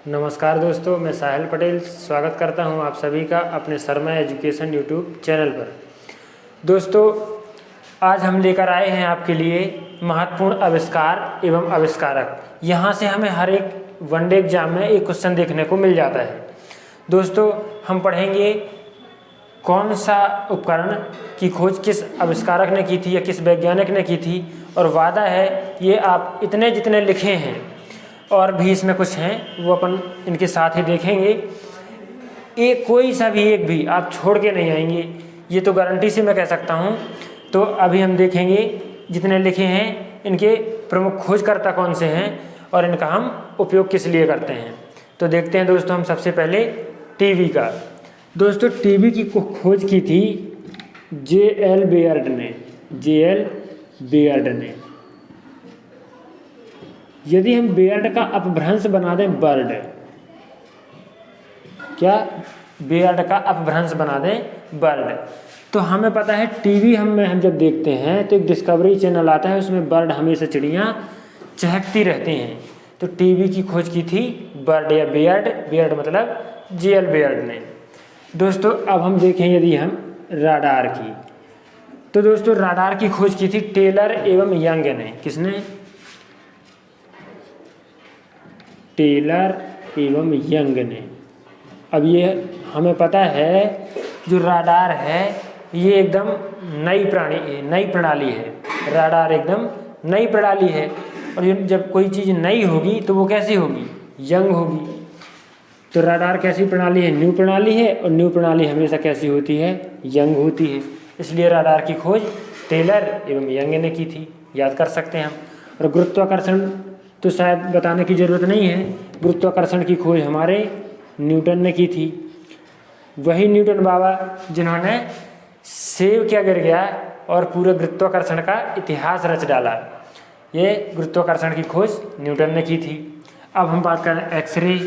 नमस्कार दोस्तों, मैं साहिल पटेल स्वागत करता हूं आप सभी का अपने शर्मा एजुकेशन यूट्यूब चैनल पर। दोस्तों, आज हम लेकर आए हैं आपके लिए महत्वपूर्ण आविष्कार एवं आविष्कारक। यहां से हमें हर एक वनडे एग्जाम में एक क्वेश्चन देखने को मिल जाता है। दोस्तों, हम पढ़ेंगे कौन सा उपकरण की खोज किस आविष्कारक ने की थी या किस वैज्ञानिक ने की थी, और वादा है ये आप इतने जितने लिखे हैं और भी इसमें कुछ हैं वो अपन इनके साथ ही देखेंगे। एक कोई सा भी एक भी आप छोड़ के नहीं आएंगे, ये तो गारंटी से मैं कह सकता हूँ। तो अभी हम देखेंगे जितने लिखे हैं इनके प्रमुख खोजकर्ता कौन से हैं और इनका हम उपयोग किस लिए करते हैं। तो देखते हैं दोस्तों, हम सबसे पहले टीवी का। दोस्तों, टीवी की खोज की थी जे.एल. बेयर्ड ने। जे.एल. बेयर्ड ने। यदि हम बेयर्ड का अपभ्रंश बना दें बर्ड, क्या बेयर्ड का अपभ्रंश बना दें बर्ड, तो हमें पता है टीवी हम जब देखते हैं तो एक डिस्कवरी चैनल आता है, उसमें बर्ड हमेशा चिड़ियाँ चहकती रहती हैं। तो टीवी की खोज की थी बर्ड या बेयर्ड, बेयर्ड मतलब जे.एल. बेयर्ड ने। दोस्तों, अब हम देखें यदि हम राडार की, तो दोस्तों राडार की खोज की थी टेलर एवं यंग ने। किसने? टेलर एवं यंग ने। अब ये हमें पता है जो राडार है ये एकदम नई प्रणाली है। राडार एकदम नई प्रणाली है, और जब कोई चीज़ नई होगी तो वो कैसी होगी? यंग होगी। तो राडार कैसी प्रणाली है? न्यू प्रणाली है, और न्यू प्रणाली हमेशा कैसी होती है? यंग होती है। इसलिए राडार की खोज टेलर एवं यंग ने की थी, याद कर सकते हैं हम। और गुरुत्वाकर्षण तो शायद बताने की ज़रूरत नहीं है, गुरुत्वाकर्षण की खोज हमारे न्यूटन ने की थी। वही न्यूटन बाबा जिन्होंने सेब क्या गिर गया और पूरे गुरुत्वाकर्षण का इतिहास रच डाला। ये गुरुत्वाकर्षण की खोज न्यूटन ने की थी। अब हम बात करें एक्सरे।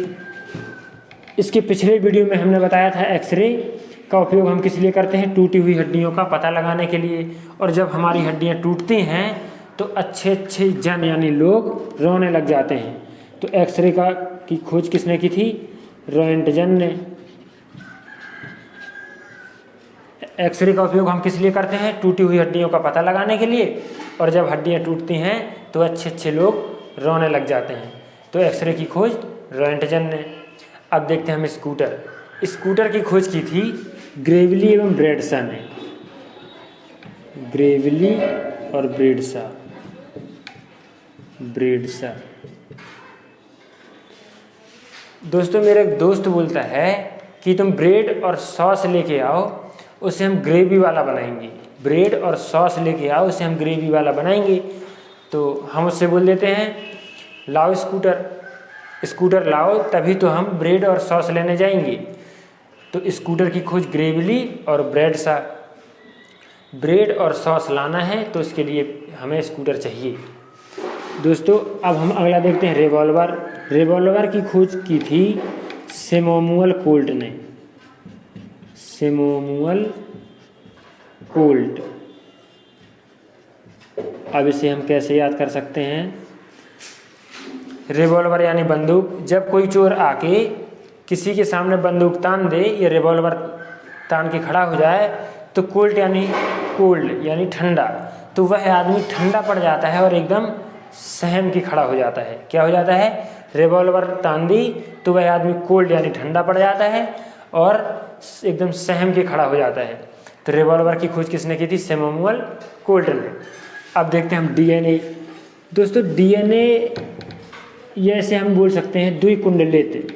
इसके पिछले वीडियो में हमने बताया था एक्सरे का उपयोग हम किस लिए करते हैं? टूटी हुई हड्डियों का पता लगाने के लिए। और जब हमारी हड्डियाँ टूटती हैं तो अच्छे अच्छे जन यानी लोग रोने लग जाते हैं। तो एक्सरे की खोज किसने की थी? रोएंटजन ने। एक्सरे का उपयोग हम किस लिए करते हैं? टूटी हुई हड्डियों का पता लगाने के लिए। और जब हड्डियां टूटती हैं तो अच्छे अच्छे लोग रोने लग जाते हैं। तो एक्सरे की खोज रोएंटजन ने। अब देखते हैं हम स्कूटर। स्कूटर की खोज की थी ग्रेवली एवं ब्रैडशा ने। ग्रेवली और ब्रैडशा। दोस्तों, मेरा एक दोस्त बोलता है कि तुम ब्रेड और सॉस लेके आओ, उसे हम ग्रेवी वाला बनाएंगे। ब्रेड और सॉस लेके आओ, उसे हम ग्रेवी वाला बनाएंगे। तो हम उससे बोल देते हैं लाओ स्कूटर लाओ, तभी तो हम ब्रेड और सॉस लेने जाएंगे। तो स्कूटर की खोज ग्रेवली और ब्रैडशा। ब्रेड और सॉस लाना है तो इसके लिए हमें स्कूटर चाहिए। दोस्तों, अब हम अगला देखते हैं रिवॉल्वर। रिवॉल्वर की खोज की थी सैमुअल कोल्ट ने। Samuel Colt. अब इसे हम कैसे याद कर सकते हैं? रिवॉल्वर यानी बंदूक। जब कोई चोर आके किसी के सामने बंदूक तान दे या रिवॉल्वर तान के खड़ा हो जाए तो कोल्ट यानी कोल्ड यानी ठंडा, तो वह आदमी ठंडा पड़ जाता है और एकदम सहम के खड़ा हो जाता है। क्या हो जाता है? रिवॉल्वर तान दी तो वह आदमी कोल्ड यानी ठंडा पड़ जाता है और एकदम सहम के खड़ा हो जाता है। तो रिवॉल्वर की खोज किसने की थी? सैमुअल कोल्ट ने। अब देखते हैं हम डीएनए। दोस्तों, डीएनए ये ऐसे हम बोल सकते हैं द्विकुंडलित।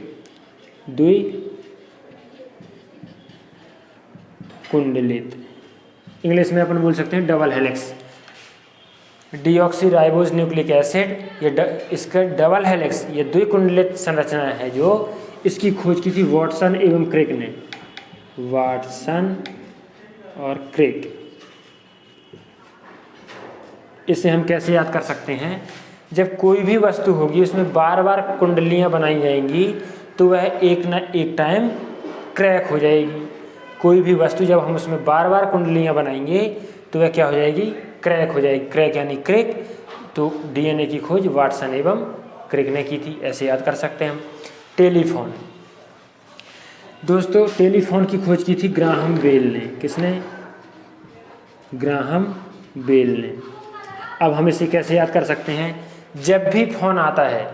इंग्लिश में अपन बोल सकते हैं double helix. Deoxyribose nucleic acid ये इसका डबल हेलिक्स ये द्विकुंडलित संरचना है जो इसकी खोज की थी वाटसन एवं क्रिक ने। वाटसन और क्रिक। इसे हम कैसे याद कर सकते हैं? जब कोई भी वस्तु होगी उसमें बार बार कुंडलियां बनाई जाएंगी तो वह एक न एक टाइम क्रैक हो जाएगी। कोई भी वस्तु जब हम उसमें बार बार कुंडलियां बनाएंगे तो वह क्या हो जाएगी? क्रैक हो जाएगी। क्रैक यानी क्रिक। तो डीएनए की खोज वाटसन एवं क्रिक ने की थी, ऐसे याद कर सकते हैं हम। टेलीफोन। दोस्तों टेलीफोन की खोज की थी ग्राहम बेल ने। किसने? ग्राहम बेल ने। अब हम इसे कैसे याद कर सकते हैं? जब भी फ़ोन आता है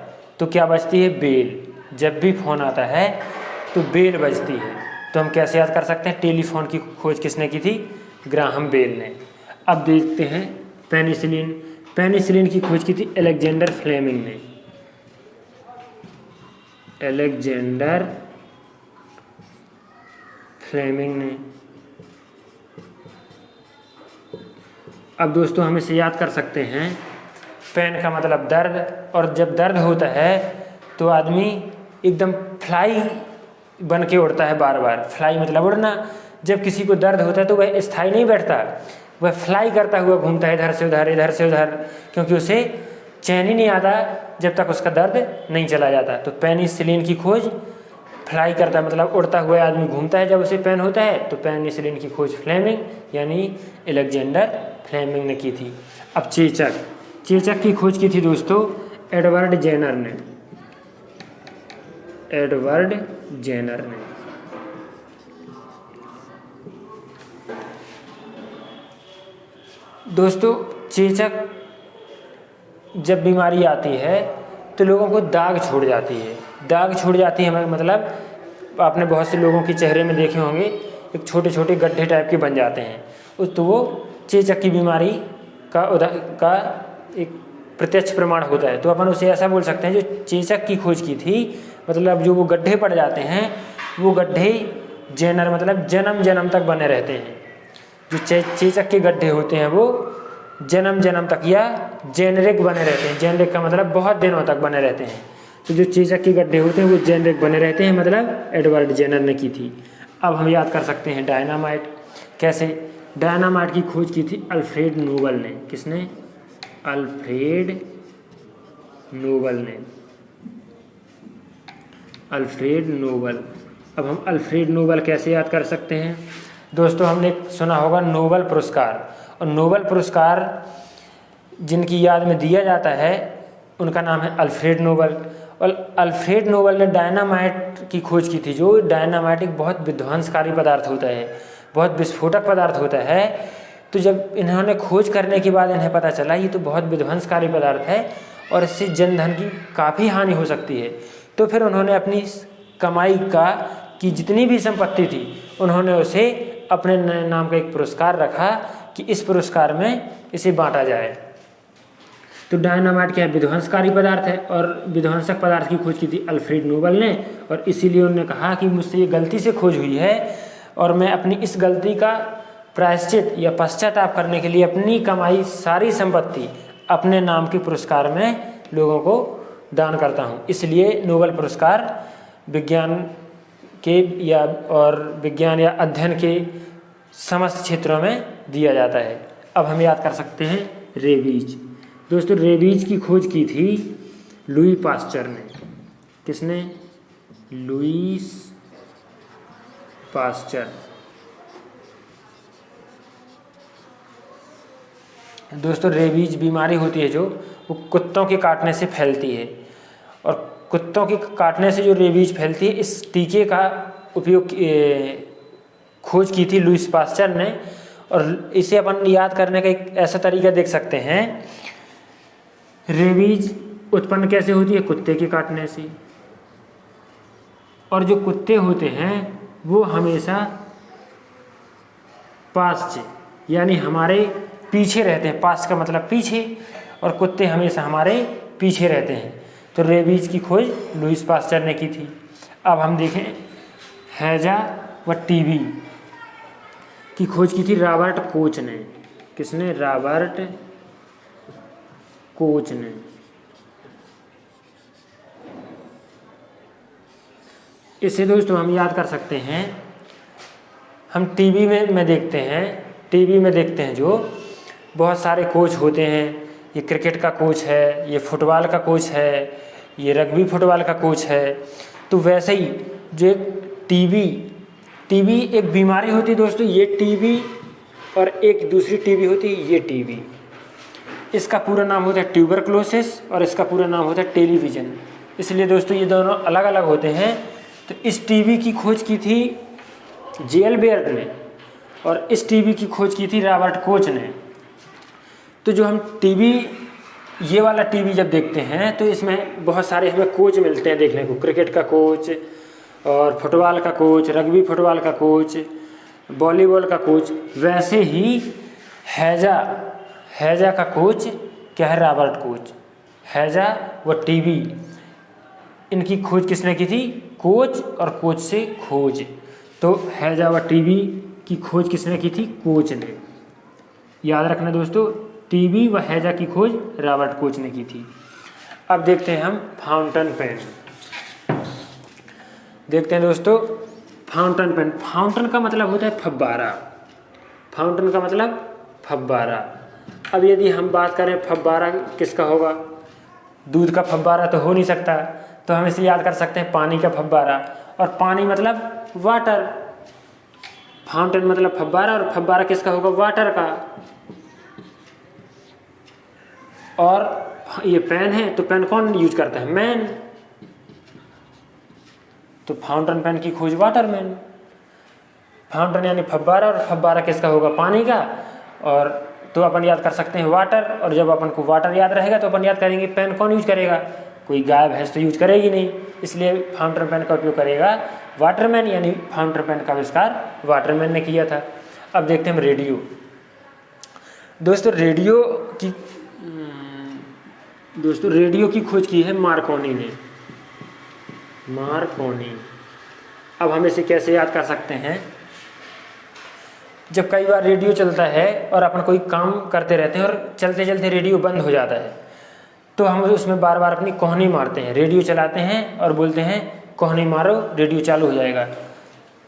तो क्या बजती है? बेल। जब भी फ़ोन आता है तो बेल बजती है। तो हम कैसे याद कर सकते हैं? टेलीफोन की खोज किसने की थी? ग्राहम बेल ने। अब देखते हैं पेनिसिलिन। पेनिसिलिन की खोज की थी अलेक्जेंडर फ्लेमिंग ने। अलेक्जेंडर फ्लेमिंग ने। अब दोस्तों हम इसे याद कर सकते हैं, पेन का मतलब दर्द, और जब दर्द होता है तो आदमी एकदम फ्लाई बन के उड़ता है बार बार। फ्लाई मतलब उड़ना। जब किसी को दर्द होता है तो वह स्थायी नहीं बैठता, वह फ्लाई करता हुआ घूमता है इधर से उधर इधर से उधर, क्योंकि उसे चैन ही नहीं आता जब तक उसका दर्द नहीं चला जाता। तो पेनिसिलिन की खोज फ्लाई करता मतलब उड़ता हुआ आदमी घूमता है जब उसे पेन होता है, तो पेनिसिलिन की खोज फ्लेमिंग यानी अलेक्जेंडर फ्लेमिंग ने की थी। अब चेचक। चेचक की खोज की थी दोस्तों एडवर्ड जेनर ने। एडवर्ड जेनर ने। दोस्तों चेचक जब बीमारी आती है तो लोगों को दाग छोड़ जाती है। दाग छोड़ जाती है मतलब आपने बहुत से लोगों के चेहरे में देखे होंगे, एक छोटे छोटे गड्ढे टाइप के बन जाते हैं, उस तो वो चेचक की बीमारी का एक प्रत्यक्ष प्रमाण होता है। तो अपन उसे ऐसा बोल सकते हैं, जो चेचक की खोज की थी मतलब जो वो गड्ढे पड़ जाते हैं, वो गड्ढे जेनर मतलब जन्म जन्म तक बने रहते हैं। जो चेचक के गड्ढे होते हैं वो जन्म जन्म तक या जेनरिक बने रहते हैं। जेनरिक का मतलब बहुत दिनों तक बने रहते हैं। तो जो चेचक के गड्ढे होते हैं वो जेनरिक बने रहते हैं, मतलब एडवर्ड जेनर ने की थी। अब हम याद कर सकते हैं डायनामाइट। कैसे? डायनामाइट की खोज की थी अल्फ्रेड नोबल ने। किसने? अल्फ्रेड नोबल ने। Alfred Nobel. अब हम अल्फ्रेड नोबल कैसे याद कर सकते हैं? दोस्तों हमने सुना होगा नोबल पुरस्कार, और नोबल पुरस्कार जिनकी याद में दिया जाता है उनका नाम है अल्फ्रेड नोबल। और अल्फ्रेड नोबल ने डायनामाइट की खोज की थी। जो डायनामाइट एक बहुत विध्वंसकारी पदार्थ होता है, बहुत विस्फोटक पदार्थ होता है। तो जब इन्होंने खोज करने के बाद इन्हें पता चला ये तो बहुत विध्वंसकारी पदार्थ है और इससे जनधन की काफ़ी हानि हो सकती है, तो फिर उन्होंने अपनी कमाई की जितनी भी संपत्ति थी उन्होंने उसे अपने नाम का एक पुरस्कार रखा कि इस पुरस्कार में इसे बांटा जाए। तो डायनामाइट क्या है? विध्वंसकारी पदार्थ है, और विध्वंसक पदार्थ की खोज की थी अल्फ्रेड नोबल ने। और इसीलिए उन्होंने कहा कि मुझसे ये गलती से खोज हुई है और मैं अपनी इस गलती का प्रायश्चित या पश्चाताप करने के लिए अपनी कमाई सारी संपत्ति अपने नाम के पुरस्कार में लोगों को दान करता हूँ। इसलिए नोबल पुरस्कार विज्ञान के विज्ञान या अध्ययन के समस्त क्षेत्रों में दिया जाता है। अब हम याद कर सकते हैं रेबीज। दोस्तों रेबीज की खोज की थी लुई पास्चर ने। किसने? Lewis pasture. दोस्तों रेबीज बीमारी होती है जो वो कुत्तों के काटने से फैलती है, और कुत्तों के काटने से जो रेबीज फैलती है, इस टीके का उपयोग खोज की थी लुईस पास्चर ने। और इसे अपन याद करने का एक ऐसा तरीका देख सकते हैं, रेबीज उत्पन्न कैसे होती है? कुत्ते के काटने से। और जो कुत्ते होते हैं वो हमेशा पास यानी हमारे पीछे रहते हैं। पास का मतलब पीछे, और कुत्ते हमेशा हमारे पीछे रहते हैं। तो रेबीज की खोज लुईस पास्चर ने की थी। अब हम देखें हैजा व टीबी की खोज की थी रॉबर्ट कोच ने। किसने? रॉबर्ट कोच ने। इसे दोस्तों हम याद कर सकते हैं, हम टीवी में देखते हैं जो बहुत सारे कोच होते हैं। ये क्रिकेट का कोच है, ये फुटबॉल का कोच है, ये रग्बी फुटबॉल का कोच है। तो वैसे ही जो एक टीबी एक बीमारी होती है दोस्तों, ये टीबी, और एक दूसरी टीबी होती है ये टीबी। इसका पूरा नाम होता है ट्यूबरक्लोसिस और इसका पूरा नाम होता है टेलीविज़न। इसलिए दोस्तों ये दोनों अलग अलग होते हैं। तो इस टीवी की खोज की थी जेएल बेयर्ड ने और इस टीवी की खोज की थी रॉबर्ट कोच ने। तो जो हम टीवी, ये वाला टीवी जब देखते हैं तो इसमें बहुत सारे हमें कोच मिलते हैं देखने को, क्रिकेट का कोच और फुटबॉल का कोच, रग्बी फुटबॉल का कोच, वॉलीबॉल का कोच। वैसे ही हैजा का कोच क्या है? Robert Koch. हैजा व टीवी, इनकी खोज किसने की थी? कोच, और कोच से खोज। तो हैजा व टीवी की खोज किसने की थी? कोच ने। याद रखना दोस्तों, टीवी व हैजा की खोज रॉबर्ट कोच ने की थी। अब देखते हैं हम फाउंटेन पेन। देखते हैं दोस्तों फाउंटेन पेन। फाउंटेन का मतलब होता है फव्वारा। फाउंटेन का मतलब फव्वारा। अब यदि हम बात करें फव्वारा किसका होगा? दूध का फव्वारा तो हो नहीं सकता, तो हम इसे याद कर सकते हैं पानी का फव्वारा। और पानी मतलब वाटर। फाउंटेन मतलब फव्वारा, और फव्वारा किसका होगा? वाटर का। और ये पेन है, तो पेन कौन यूज करता है? मैन। तो फाउंटेन पेन की खोज वाटरमैन। फाउंटेन यानी फव्वारा, और फव्वारा किसका होगा? पानी का। और तो अपन याद कर सकते हैं वाटर, और जब अपन को वाटर याद रहेगा तो अपन याद करेंगे पेन कौन यूज करेगा? कोई गाय भैंस तो यूज करेगी नहीं, इसलिए फाउंटेन पेन का उपयोग करेगा वाटरमैन, यानी फाउंटेन पेन का आविष्कार वाटरमैन ने किया था। अब देखते हैं हम रेडियो। दोस्तों रेडियो की खोज की है मार्कोनी ने। मार्कोनी। अब हम इसे कैसे याद कर सकते हैं? जब कई बार रेडियो चलता है और अपन कोई काम करते रहते हैं और चलते चलते रेडियो बंद हो जाता है, तो हम उसमें बार बार अपनी कोहनी मारते हैं। रेडियो चलाते हैं और बोलते हैं कोहनी मारो, रेडियो चालू हो जाएगा।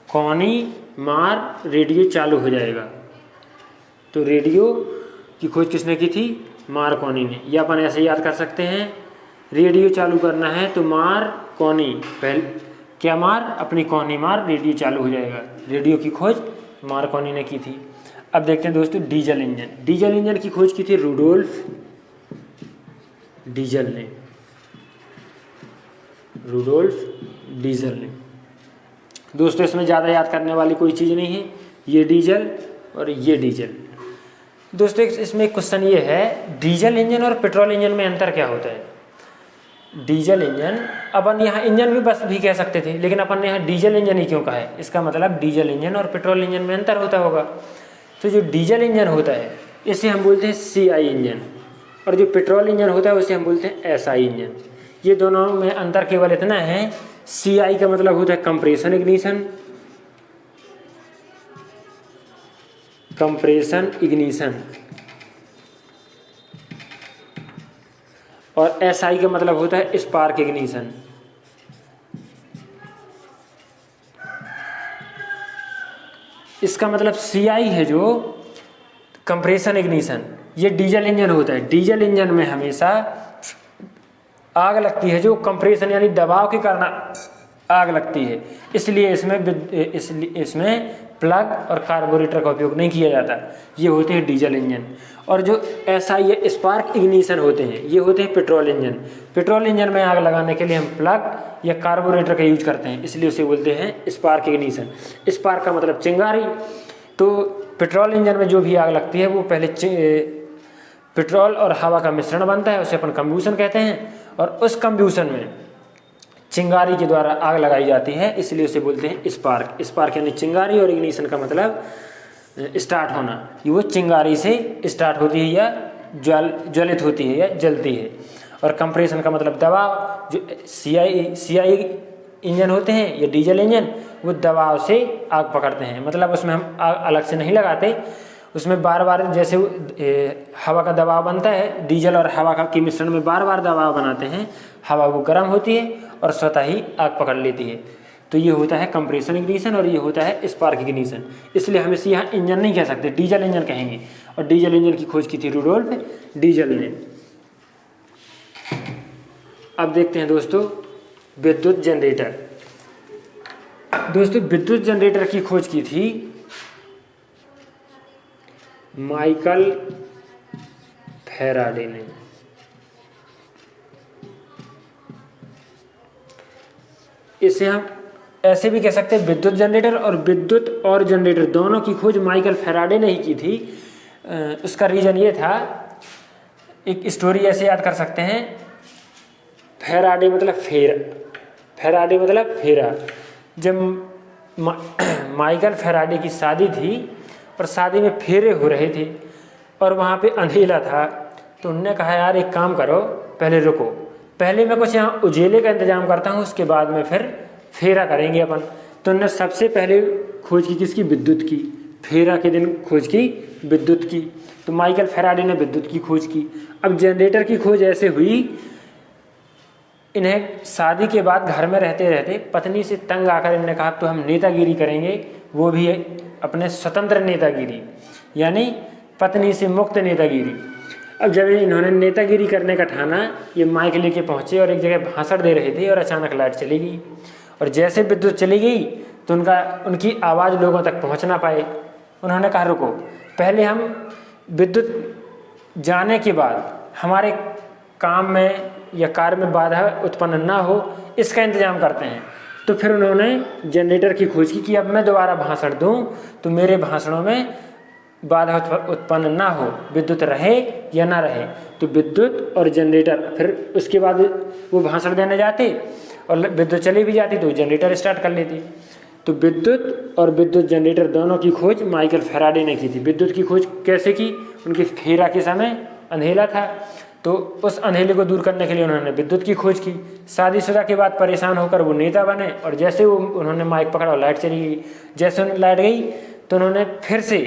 कोहनी मार, रेडियो चालू हो जाएगा। तो रेडियो की खोज किसने की थी? मार्कोनी ने। या अपन ऐसे याद कर सकते हैं, रेडियो चालू करना है तो मार कोहनी, पहले क्या मार? अपनी कोहनी मार, रेडियो चालू हो जाएगा। रेडियो की खोज मार्कोनी ने की थी। अब देखते हैं दोस्तों डीजल इंजन। डीजल इंजन की खोज की थी रुडोल्फ डीजल ने। रुडोल्फ डीजल ने। दोस्तों इसमें ज़्यादा याद करने वाली कोई चीज़ नहीं है, ये डीजल और ये डीजल। दोस्तों इसमें एक क्वेश्चन ये है, डीजल इंजन और पेट्रोल इंजन में अंतर क्या होता है? डीजल इंजन, अपन यहाँ इंजन भी बस भी कह सकते थे, लेकिन अपन ने यहाँ डीजल इंजन ही क्यों कहा है? इसका मतलब डीजल इंजन और पेट्रोल इंजन में अंतर होता होगा। तो जो डीजल इंजन होता है इसे हम बोलते हैं CI इंजन, और जो पेट्रोल इंजन होता है उसे हम बोलते हैं SI इंजन। ये दोनों में अंतर केवल इतना है, CI का मतलब होता है कंप्रेशन इग्निशन, कंप्रेशन इग्निशन, और SI का मतलब होता है स्पार्क इग्निशन। इसका मतलब CI है जो कंप्रेशन इग्निशन, ये डीजल इंजन होता है। डीजल इंजन में हमेशा आग लगती है जो कंप्रेशन यानी दबाव के कारण आग लगती है, इसलिए इसमें प्लग और कार्बोरेटर का उपयोग नहीं किया जाता। ये होते हैं डीजल इंजन। और जो SI या स्पार्क इग्निशन होते हैं, ये होते हैं पेट्रोल इंजन। पेट्रोल इंजन में आग लगाने के लिए हम प्लग या कार्बोरेटर का यूज करते हैं, इसलिए उसे बोलते हैं स्पार्क इग्निशन। स्पार्क का मतलब चिंगारी। तो पेट्रोल इंजन में जो भी आग लगती है वो पहले पेट्रोल और हवा का मिश्रण बनता है, उसे अपन कंब्यूशन कहते हैं, और उस कंब्यूशन में चिंगारी के द्वारा आग लगाई जाती है, इसलिए उसे बोलते हैं स्पार्क। स्पार्क यानी चिंगारी, और इग्निशन का मतलब स्टार्ट होना। ये वो चिंगारी से स्टार्ट होती है या ज्वलित होती है या जलती है। और कंप्रेशन का मतलब दबाव। जो CI इंजन होते हैं या डीजल इंजन, वो दबाव से आग पकड़ते हैं, मतलब उसमें हम आग अलग से नहीं लगाते, उसमें बार बार जैसे हवा का दबाव बनता है, डीजल और हवा का की मिश्रण में बार बार दबाव बनाते हैं, हवा वो गर्म होती है और स्वतः ही आग पकड़ लेती है। तो ये होता है कंप्रेशन इग्निशन और ये होता है स्पार्क इग्निशन। इसलिए हम इसे यहाँ इंजन नहीं कह सकते, डीजल इंजन कहेंगे। और डीजल इंजन की खोज की थी रुडोल्फ डीजल ने। अब देखते हैं दोस्तों विद्युत जनरेटर। दोस्तों विद्युत जनरेटर की खोज की थी माइकल फैराडे ने। इसे हम ऐसे भी कह सकते हैं विद्युत जनरेटर, और विद्युत और जनरेटर दोनों की खोज माइकल फैराडे ने ही की थी। उसका रीज़न ये था, एक स्टोरी ऐसे याद कर सकते हैं, फैराडे मतलब फेरा। जब माइकल फैराडे की शादी थी और शादी में फेरे हो रहे थे और वहाँ पे अंधेला था, तो उन्होंने कहा यार एक काम करो, पहले रुको, पहले मैं कुछ यहाँ उजेले का इंतजाम करता हूँ, उसके बाद में फिर फेरा करेंगे अपन। तो उन्होंने सबसे पहले खोज की किसकी? विद्युत की। फेरा के दिन खोज की विद्युत की। तो माइकल फैराडे ने विद्युत की खोज की। अब जनरेटर की खोज ऐसे हुई, इन्हें शादी के बाद घर में रहते रहते पत्नी से तंग आकर इन्होंने कहा तो हम नेतागिरी करेंगे, वो भी अपने स्वतंत्र नेतागिरी, यानी पत्नी से मुक्त नेतागिरी। अब जब इन्होंने नेतागिरी करने का ठाना, ये माइक लेके पहुँचे और एक जगह भाषण दे रहे थे और अचानक लाइट चली गई। और जैसे विद्युत चली गई तो उनकी आवाज़ लोगों तक पहुँच ना पाए। उन्होंने कहा रुको, पहले हम विद्युत जाने के बाद हमारे काम में या कार्य में बाधा उत्पन्न ना हो, इसका इंतजाम करते हैं। तो फिर उन्होंने जनरेटर की खोज की कि अब मैं दोबारा भाषण दूं तो मेरे भाषणों में बाधा उत्पन्न ना हो, विद्युत रहे या ना रहे। तो विद्युत और जनरेटर, फिर उसके बाद वो भाषण देने जाते और विद्युत चली भी जाती तो जनरेटर स्टार्ट कर लेती। तो विद्युत और विद्युत जनरेटर दोनों की खोज माइकल फैराडे ने की थी। विद्युत की खोज कैसे की? उनकी फेरा के समय अंधेला था, तो उस अंधेले को दूर करने के लिए उन्होंने विद्युत की खोज की। शादीशुदा के बाद परेशान होकर वो नेता बने और जैसे उन्होंने माइक पकड़ा और लाइट चली गई। जैसे लाइट गई तो उन्होंने फिर से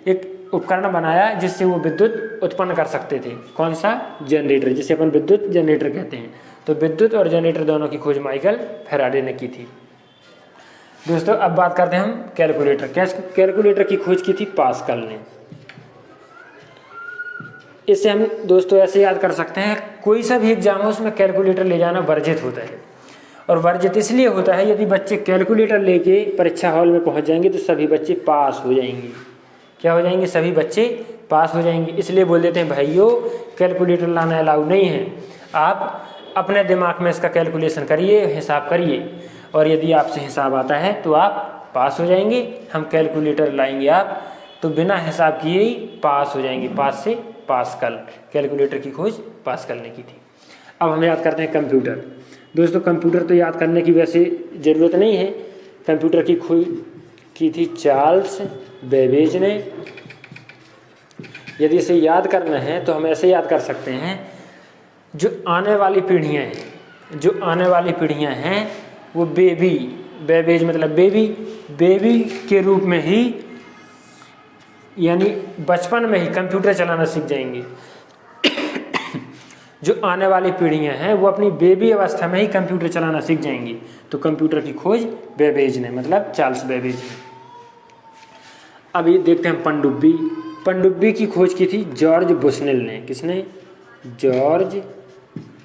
एक उपकरण बनाया जिससे वो विद्युत उत्पन्न कर सकते थे। कौन सा? जनरेटर, जिसे अपन विद्युत जनरेटर कहते हैं। तो विद्युत और जनरेटर दोनों की खोज माइकल फैराडे ने की थी। दोस्तों अब बात करते हैं हम कैलकुलेटर। कैलकुलेटर की खोज की थी पास्कल ने। इसे हम दोस्तों ऐसे याद कर सकते हैं, कोई सा भी एग्जाम हो उसमें कैलकुलेटर ले जाना वर्जित होता है। और वर्जित इसलिए होता है, यदि बच्चे कैलकुलेटर लेके परीक्षा हॉल में पहुंच जाएंगे तो सभी बच्चे पास हो जाएंगे। क्या हो जाएंगे? सभी बच्चे पास हो जाएंगे। इसलिए बोल देते हैं भाइयों कैलकुलेटर लाना अलाउ नहीं है, आप अपने दिमाग में इसका कैलकुलेशन करिए, हिसाब करिए, और यदि आपसे हिसाब आता है तो आप पास हो जाएंगे। हम कैलकुलेटर लाएंगे आप तो बिना हिसाब किए ही पास हो जाएंगे। पास से पास्कल, कैलकुलेटर की खोज पास्कल ने की थी। अब हम याद करते हैं कंप्यूटर। दोस्तों कंप्यूटर तो याद करने की वैसे ज़रूरत नहीं है। कंप्यूटर की खोज की थी चार्ल्स बेबेज ने। यदि इसे याद करना है तो हम ऐसे याद कर सकते हैं, जो आने वाली पीढ़ियाँ हैं वो बेबेज मतलब बेबी के रूप में ही, यानी बचपन में ही कंप्यूटर चलाना सीख जाएंगे। जो आने वाली पीढ़ियां हैं वो अपनी बेबी अवस्था में ही कंप्यूटर चलाना सीख जाएंगी। तो कंप्यूटर की खोज बेबेज ने, मतलब चार्ल्स बेबेज ने। अभी देखते हैं पनडुब्बी की खोज की थी जॉर्ज बुशनेल ने। किसने? George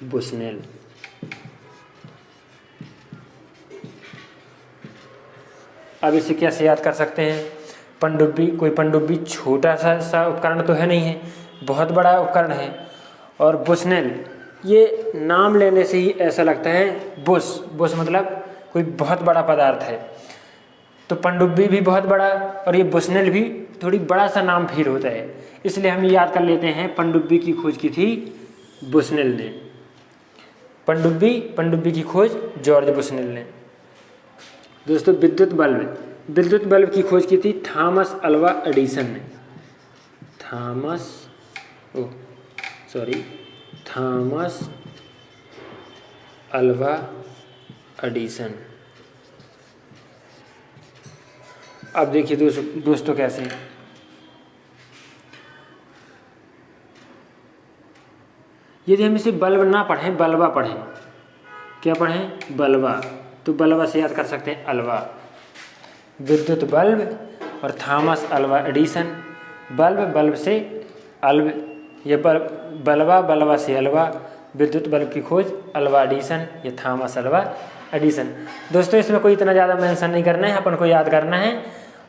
Bushnell. अब इसे कैसे याद कर सकते हैं? कोई पनडुब्बी छोटा सा उपकरण तो है नहीं है, बहुत बड़ा उपकरण है। और बुशनेल, ये नाम लेने से ही ऐसा लगता है, बुश मतलब कोई बहुत बड़ा पदार्थ है। तो पनडुब्बी भी बहुत बड़ा और ये बुशनेल भी थोड़ी बड़ा सा नाम फील होता है, इसलिए हम याद कर लेते हैं पनडुब्बी की खोज की थी बुशनेल ने। पनडुब्बी की खोज जॉर्ज बुशनेल ने। दोस्तों विद्युत बल्ब की खोज की थी थॉमस अल्वा एडिसन ने। Thomas Alva Edison. अब देखिए दोस्तों कैसे, यदि हम इसे बल्ब ना पढ़ें, बल्बा पढ़ें, क्या पढ़ें? बल्बा, तो बल्बा से याद कर सकते हैं अल्वा। विद्युत बल्ब और थॉमस अल्वा एडिसन। बल्ब से अल्व, ये बल्बा से अल्वा। विद्युत बल्ब की खोज अल्वा एडिसन या थॉमस अल्वा एडिसन। दोस्तों इसमें कोई इतना ज़्यादा मेंशन नहीं करना है, अपन को याद करना है।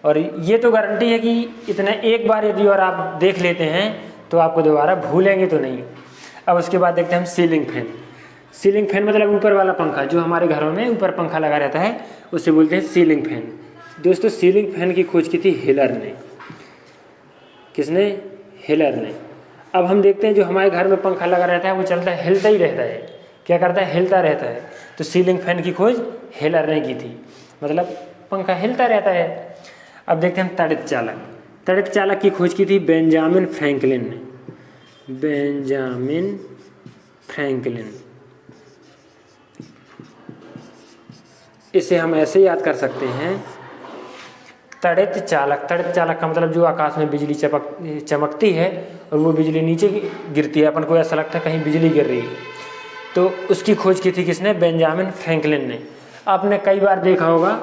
और ये तो गारंटी है कि इतना एक बार यदि और आप देख लेते हैं तो आपको दोबारा भूलेंगे तो नहीं। अब उसके बाद देखते हैं हम सीलिंग फैन। सीलिंग फैन मतलब ऊपर वाला पंखा, जो हमारे घरों में ऊपर पंखा लगा रहता है उसे बोलते हैं सीलिंग फैन। दोस्तों सीलिंग फैन की खोज की थी हिलर ने। किसने? हिलर ने। अब हम देखते हैं जो हमारे घर में पंखा लगा रहता है वो चलता है, हिलता ही रहता है। क्या करता है? हिलता रहता है। तो सीलिंग फैन की खोज हिलर ने की थी, मतलब पंखा हिलता रहता है। अब देखते हैं तड़ित चालक। तड़ित चालक की खोज की थी बेंजामिन फ्रैंकलिन ने। Benjamin Franklin. इसे हम ऐसे याद कर सकते हैं, तड़ित चालक। तड़ित चालक का मतलब जो आकाश में बिजली चमकती है और वो बिजली नीचे गिरती है, अपन को ऐसा लगता है कहीं बिजली गिर रही है, तो उसकी खोज की थी किसने? बेंजामिन फ्रैंकलिन ने। आपने कई बार देखा होगा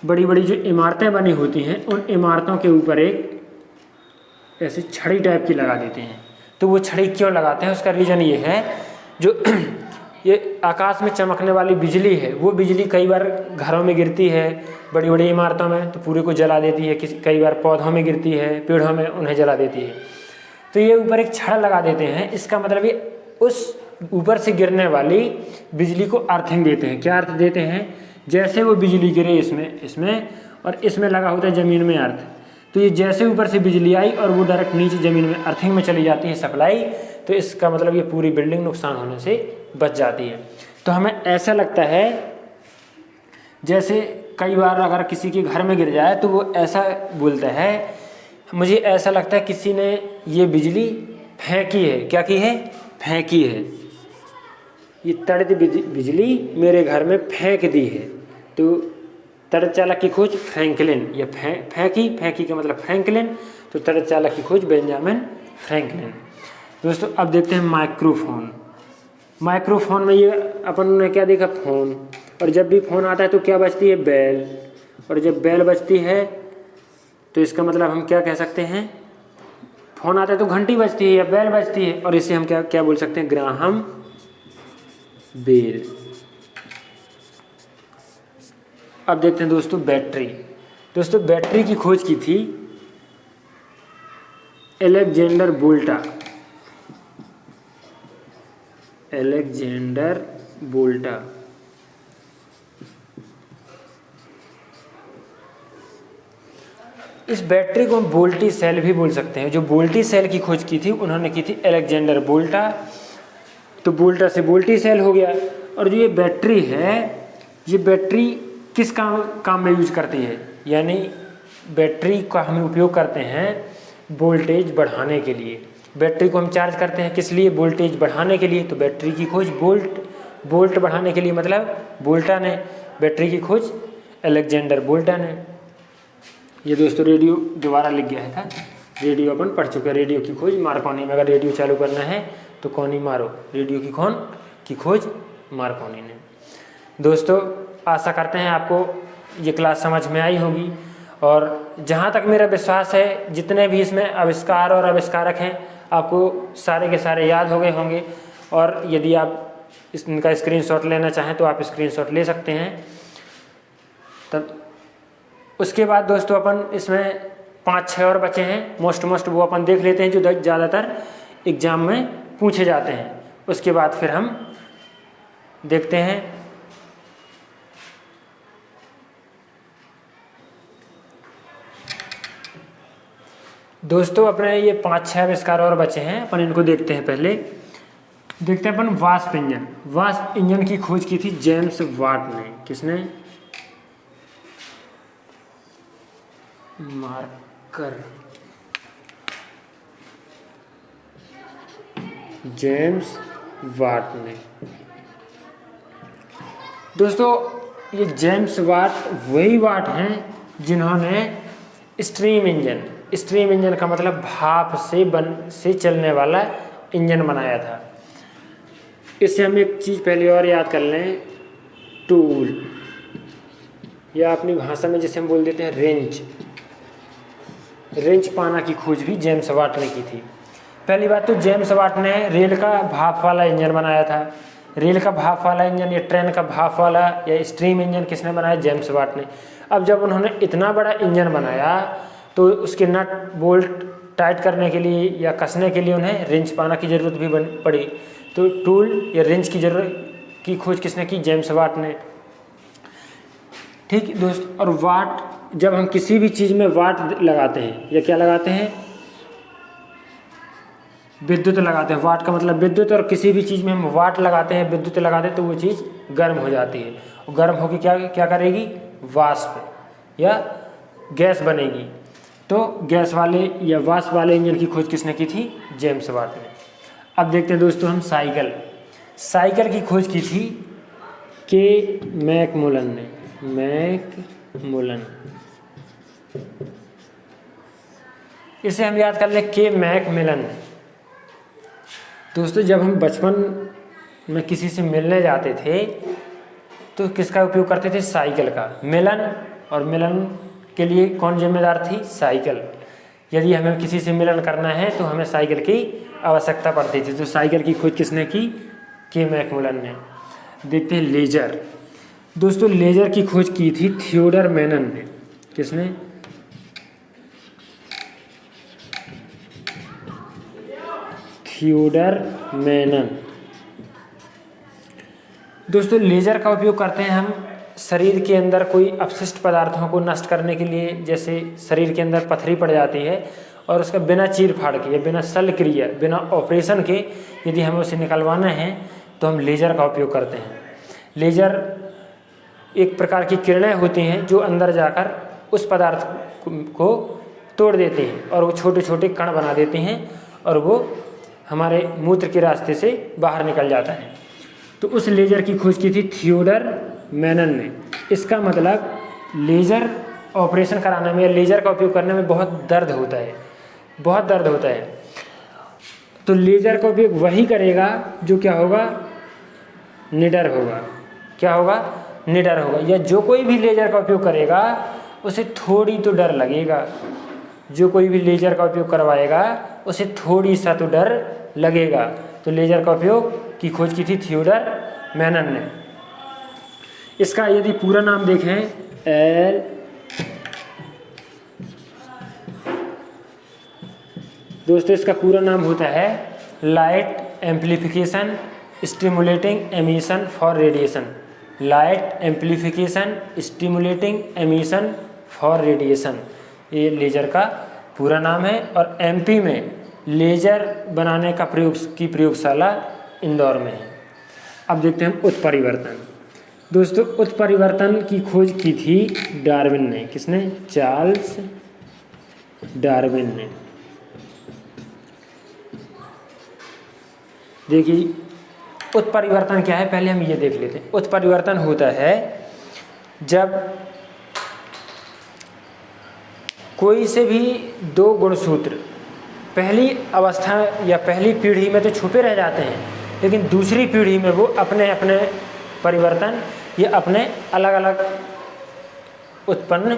बड़ी बड़ी जो इमारतें बनी होती हैं उन इमारतों के ऊपर एक ऐसी छड़ी टाइप की लगा देते हैं। तो वो छड़ी क्यों लगाते हैं? उसका रीज़न ये है, जो ये आकाश में चमकने वाली बिजली है वो बिजली कई बार घरों में गिरती है, बड़ी बड़ी इमारतों में, तो पूरे को जला देती है। कई बार पौधों में गिरती है, पेड़ों में, उन्हें जला देती है। तो ये ऊपर एक छड़ लगा देते हैं। इसका मतलब ये उस ऊपर से गिरने वाली बिजली को अर्थिंग देते हैं। क्या अर्थ देते हैं? जैसे वो बिजली गिरे इसमें और इसमें लगा होता है ज़मीन में अर्थ, तो ये जैसे ऊपर से बिजली आई और वो डायरेक्ट नीचे ज़मीन में अर्थिंग में चली जाती है सप्लाई, तो इसका मतलब ये पूरी बिल्डिंग नुकसान होने से बच जाती है। तो हमें ऐसा लगता है जैसे कई बार अगर किसी के घर में गिर जाए तो वो ऐसा बोलता है, मुझे ऐसा लगता है किसी ने ये बिजली फेंकी है। क्या की है? फेंकी है। ये तड़ित बिजली मेरे घर में फेंक दी है। तो तड़ित चालक की खोज फ्रैंकलिन, या फेंकी का मतलब फ्रैंकलिन, तो तड़ित चालक की खोज बेंजामिन फ्रैंकलिन। दोस्तों अब देखते हैं माइक्रोफोन। माइक्रोफोन में ये अपन ने क्या देखा? फ़ोन। और जब भी फ़ोन आता है तो क्या बजती है? बेल। और जब बेल बजती है तो इसका मतलब हम क्या कह सकते हैं? फ़ोन आता है तो घंटी बजती है या बेल बजती है, और इसे हम क्या बोल सकते हैं? Graham Bell. अब देखते हैं दोस्तों बैटरी। दोस्तों बैटरी की खोज की थी अलेक्जेंडर वोल्टा। अलेक्जेंडर वोल्टा। इस बैटरी को हम वोल्टी सेल भी बोल सकते हैं। जो वोल्टी सेल की खोज की थी उन्होंने की थी अलेक्जेंडर वोल्टा। तो वोल्टा से वोल्टी सेल हो गया। और जो ये बैटरी है, ये बैटरी किस काम में यूज करती है? यानी बैटरी का हम उपयोग करते हैं वोल्टेज बढ़ाने के लिए। बैटरी को हम चार्ज करते हैं किस लिए? वोल्टेज बढ़ाने के लिए। तो बैटरी की खोज वोल्ट बढ़ाने के लिए, मतलब वोल्टा ने। बैटरी की खोज अलेक्जेंडर वोल्टा ने। ये दोस्तों रेडियो दोबारा लिख गया था। रेडियो अपन पढ़ चुके हैं। रेडियो की खोज मार्कोनी में। अगर रेडियो चालू करना है तो कौनी मारो। रेडियो की खोज मार्कोनी ने। दोस्तों आशा करते हैं आपको ये क्लास समझ में आई होगी, और जहाँ तक मेरा विश्वास है जितने भी इसमें आविष्कार और आविष्कारक हैं आपको सारे के सारे याद हो गए होंगे। और यदि आप इनका स्क्रीनशॉट लेना चाहें तो आप स्क्रीनशॉट ले सकते हैं। तब उसके बाद दोस्तों अपन इसमें 5-6 और बचे हैं मोस्ट वो अपन देख लेते हैं, जो ज़्यादातर एग्ज़ाम में पूछे जाते हैं। उसके बाद फिर हम देखते हैं दोस्तों अपने ये 5-6 आविष्कार और बचे हैं, अपन इनको देखते हैं। पहले देखते हैं अपन वाष्प इंजन। वाष्प इंजन की खोज की थी जेम्स वाट ने। किसने? मार्कर। जेम्स वाट ने। दोस्तों ये जेम्स वाट वही वाट हैं जिन्होंने स्टीम इंजन का मतलब भाप से चलने वाला इंजन बनाया था। इससे हम एक चीज़ पहले और याद कर लें, टूल, या अपनी भाषा में जिसे हम बोल देते हैं रेंच पाना की खोज भी जेम्स वाट ने की थी। पहली बात तो जेम्स वाट ने रेल का भाप वाला इंजन बनाया था। रेल का भाप वाला इंजन या ट्रेन का भाप वाला या स्टीम इंजन किसने बनाया? जेम्स वाट ने। अब जब उन्होंने इतना बड़ा इंजन बनाया तो उसके नट बोल्ट टाइट करने के लिए या कसने के लिए उन्हें रेंच पाना की ज़रूरत भी पड़ी। तो टूल या रेंच की ज़रूरत की खोज किसने की? जेम्स वाट ने। ठीक दोस्त, और वाट, जब हम किसी भी चीज़ में वाट लगाते हैं या क्या लगाते हैं, विद्युत लगाते हैं, वाट का मतलब विद्युत, और किसी भी चीज़ में हम वाट लगाते हैं, विद्युत लगाते हैं, तो वो चीज़ गर्म हो जाती है, और गर्म होकर क्या क्या करेगी? वाष्प या गैस बनेगी। तो गैस वाले या वाष्प वाले इंजन की खोज किसने की थी? जेम्स वाट ने। अब देखते हैं दोस्तों हम साइकिल। साइकिल की खोज की थी के मैकमोलन ने। मैकमोलन, इसे हम याद कर लें, के मैकमिलन। दोस्तों जब हम बचपन में किसी से मिलने जाते थे तो किसका उपयोग करते थे? साइकिल का। मिलन, और मिलन के लिए कौन जिम्मेदार थी? साइकिल। यदि हमें किसी से मिलन करना है तो हमें साइकिल की आवश्यकता पड़ती थी। तो साइकिल की खोज किसने की? के मैकमिलन ने। देखते हैं लेजर। दोस्तों लेजर की खोज की थी थियोडर मैनन ने। किसने? थियोडर मैनन। दोस्तों लेजर का उपयोग करते हैं हम शरीर के अंदर कोई अपशिष्ट पदार्थों को नष्ट करने के लिए। जैसे शरीर के अंदर पथरी पड़ जाती है और उसका बिना चीर फाड़ के, बिना शल्य क्रिया, बिना ऑपरेशन के यदि हमें उसे निकलवाना है तो हम लेजर का उपयोग करते हैं। लेजर एक प्रकार की किरणें होती हैं जो अंदर जाकर उस पदार्थ को तोड़ देती हैं और वो छोटे छोटे कण बना देते हैं और वो हमारे मूत्र के रास्ते से बाहर निकल जाता है। तो उस लेजर की खोज की थी थियोडर मैनन ने। इसका मतलब लेजर ऑपरेशन कराने में या लेजर का उपयोग करने में बहुत दर्द होता है, बहुत दर्द होता है। तो लेजर का उपयोग वही करेगा जो क्या होगा? निडर होगा। क्या होगा? निडर होगा। या जो कोई भी लेजर का उपयोग करेगा उसे थोड़ी तो डर लगेगा। जो कोई भी लेजर का उपयोग करवाएगा उसे थोड़ी सा तो डर लगेगा। तो लेजर का उपयोग की खोज की थी थियोडर मैनन ने। इसका यदि पूरा नाम देखें, दोस्तों इसका पूरा नाम होता है light amplification stimulating emission for radiation. Light amplification stimulating emission for radiation, ये लेजर का पूरा नाम है। और एमपी में लेजर बनाने का प्रयोगशाला इंदौर में है। अब देखते हैं उत्परिवर्तन। दोस्तों उत्परिवर्तन की खोज की थी डार्विन ने। किसने? चार्ल्स डार्विन ने। देखिए उत्परिवर्तन क्या है, पहले हम ये देख लेते हैं। उत्परिवर्तन होता है जब कोई से भी दो गुणसूत्र पहली अवस्था या पहली पीढ़ी में तो छुपे रह जाते हैं, लेकिन दूसरी पीढ़ी में वो अपने अपने परिवर्तन ये अपने अलग अलग उत्पन्न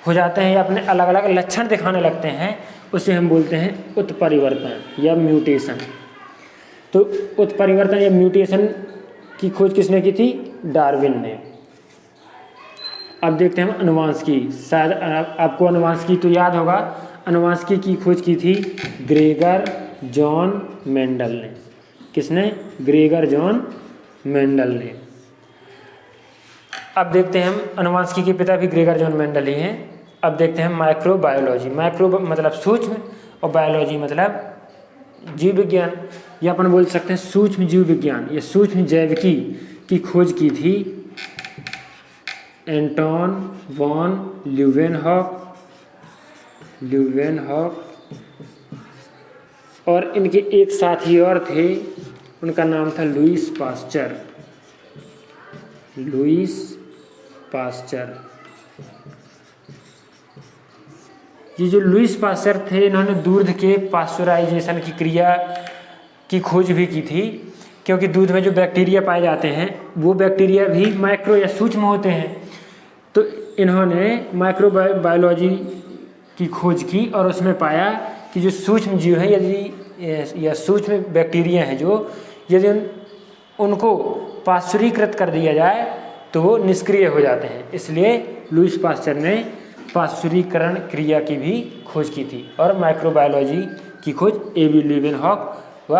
हो जाते हैं या अपने अलग अलग लक्षण दिखाने लगते हैं। उसे हम बोलते हैं उत्परिवर्तन या म्यूटेशन। तो उत्परिवर्तन या म्यूटेशन की खोज किसने की थी? डार्विन ने। अब देखते हैं हम अनुवांशिकी। शायद आपको अनुवांशिकी तो याद होगा। अनुवांशिकी की खोज की थी ग्रेगर जॉन मेंडल ने। किसने? ग्रेगर जॉन मेंडल ने। अब देखते हैं हम अनुवांशिकी के पिता भी ग्रेगर जॉन मेंडल ही हैं। अब देखते हैं माइक्रोबायोलॉजी। माइक्रो मतलब सूक्ष्म और बायोलॉजी मतलब जीव विज्ञान, या अपन बोल सकते हैं सूक्ष्म जीव विज्ञान या सूक्ष्म जैविकी की खोज की थी एंटोन वॉन ल्यूवेनहॉक। और इनके एक साथी और थे, उनका नाम था लुईस पास्चर। Lewis pasture. ये जो लुईस पास्चर थे इन्होंने दूध के पास्चराइजेशन की क्रिया की खोज भी की थी, क्योंकि दूध में जो बैक्टीरिया पाए जाते हैं वो बैक्टीरिया भी माइक्रो या सूक्ष्म होते हैं। तो इन्होंने माइक्रोबायोलॉजी की खोज की और उसमें पाया कि जो सूक्ष्म जीव हैं यदि या सूक्ष्म बैक्टीरिया हैं जो यदि उनको पाश्चुरीकृत कर दिया जाए तो वो निष्क्रिय हो जाते हैं। इसलिए लुईस पास्चर ने पाश्चुरीकरण क्रिया की भी खोज की थी। और माइक्रोबायोलॉजी की खोज एबी ल्यूवेनहॉक व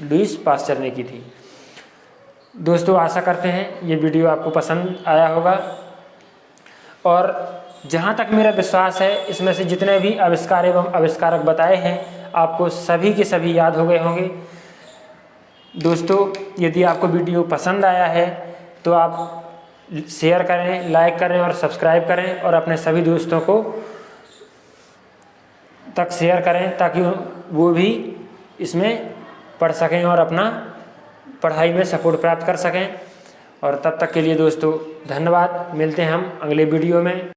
लुईस पास्चर ने की थी। दोस्तों आशा करते हैं ये वीडियो आपको पसंद आया होगा, और जहाँ तक मेरा विश्वास है इसमें से जितने भी आविष्कार एवं आविष्कारक बताए हैं आपको सभी के सभी याद हो गए होंगे। दोस्तों यदि आपको वीडियो पसंद आया है तो आप शेयर करें, लाइक करें और सब्सक्राइब करें, और अपने सभी दोस्तों को तक शेयर करें ताकि वो भी इसमें पढ़ सकें और अपना पढ़ाई में सपोर्ट प्राप्त कर सकें। और तब तक के लिए दोस्तों धन्यवाद। मिलते हैं हम अगले वीडियो में।